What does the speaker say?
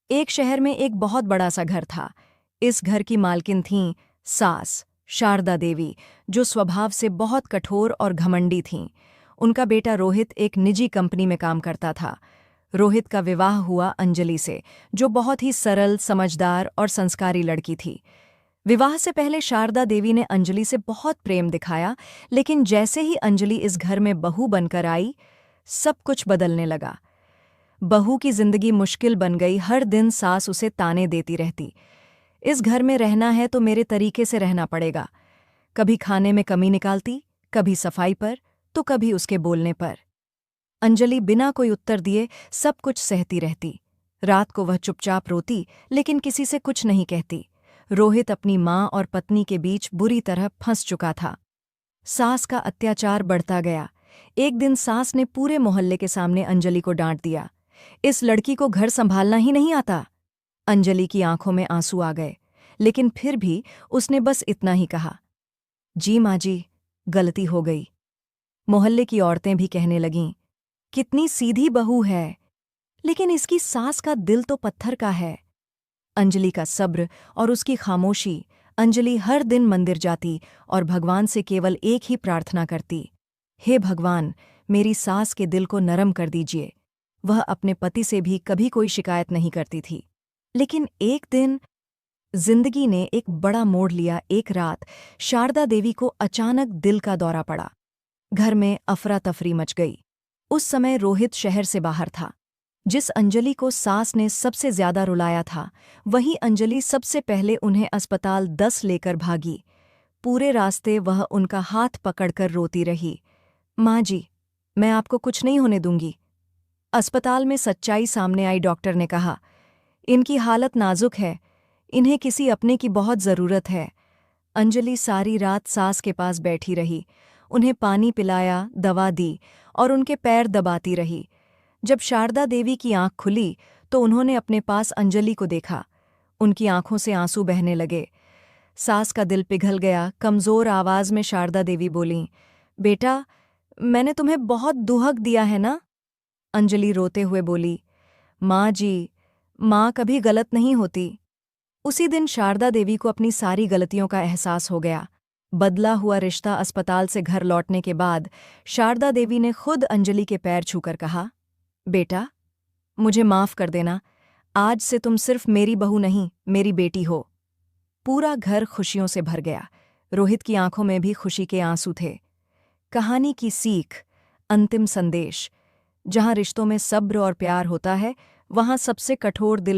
एक शहर में एक बहुत बड़ा सा घर था। इस घर की मालकिन थीं सास शारदा देवी, जो स्वभाव से बहुत कठोर और घमंडी थीं। उनका बेटा रोहित एक निजी कंपनी में काम करता था। रोहित का विवाह हुआ अंजलि से, जो बहुत ही सरल, समझदार और संस्कारी लड़की थी। विवाह से पहले शारदा देवी ने अंजलि से बहुत प्रेम दिखाया, लेकिन जैसे ही अंजलि इस घर में बहू बनकर आई, सब कुछ बदलने लगा। बहू की जिंदगी मुश्किल बन गई। हर दिन सास उसे ताने देती रहती, इस घर में रहना है तो मेरे तरीके से रहना पड़ेगा। कभी खाने में कमी निकालती, कभी सफाई पर, तो कभी उसके बोलने पर। अंजलि बिना कोई उत्तर दिए सब कुछ सहती रहती। रात को वह चुपचाप रोती, लेकिन किसी से कुछ नहीं कहती। रोहित अपनी माँ और पत्नी के बीच बुरी तरह फंस चुका था। सास का अत्याचार बढ़ता गया। एक दिन सास ने पूरे मोहल्ले के सामने अंजलि को डांट दिया, इस लड़की को घर संभालना ही नहीं आता। अंजलि की आंखों में आंसू आ गए, लेकिन फिर भी उसने बस इतना ही कहा, जी माँ जी, गलती हो गई। मोहल्ले की औरतें भी कहने लगीं, कितनी सीधी बहू है, लेकिन इसकी सास का दिल तो पत्थर का है। अंजलि का सब्र और उसकी खामोशी। अंजलि हर दिन मंदिर जाती और भगवान से केवल एक ही प्रार्थना करती, हे भगवान, मेरी सास के दिल को नरम कर दीजिए। वह अपने पति से भी कभी कोई शिकायत नहीं करती थी। लेकिन एक दिन जिंदगी ने एक बड़ा मोड़ लिया। एक रात शारदा देवी को अचानक दिल का दौरा पड़ा। घर में अफरा तफरी मच गई। उस समय रोहित शहर से बाहर था। जिस अंजलि को सास ने सबसे ज्यादा रुलाया था, वही अंजलि सबसे पहले उन्हें अस्पताल 10 लेकर भागी। पूरे रास्ते वह उनका हाथ पकड़कर रोती रही, माँ जी, मैं आपको कुछ नहीं होने दूंगी। अस्पताल में सच्चाई सामने आई। डॉक्टर ने कहा, इनकी हालत नाजुक है, इन्हें किसी अपने की बहुत ज़रूरत है। अंजलि सारी रात सास के पास बैठी रही, उन्हें पानी पिलाया, दवा दी और उनके पैर दबाती रही। जब शारदा देवी की आंख खुली तो उन्होंने अपने पास अंजलि को देखा। उनकी आंखों से आंसू बहने लगे। सास का दिल पिघल गया। कमज़ोर आवाज़ में शारदा देवी बोलीं, बेटा, मैंने तुम्हें बहुत दुहक दिया है ना? अंजलि रोते हुए बोली, माँ जी, माँ कभी गलत नहीं होती। उसी दिन शारदा देवी को अपनी सारी गलतियों का एहसास हो गया। बदला हुआ रिश्ता। अस्पताल से घर लौटने के बाद शारदा देवी ने खुद अंजलि के पैर छूकर कहा, बेटा, मुझे माफ़ कर देना, आज से तुम सिर्फ मेरी बहू नहीं, मेरी बेटी हो। पूरा घर खुशियों से भर गया। रोहित की आंखों में भी खुशी के आंसू थे। कहानी की सीख, अंतिम संदेश, जहां रिश्तों में सब्र और प्यार होता है, वहां सबसे कठोर दिल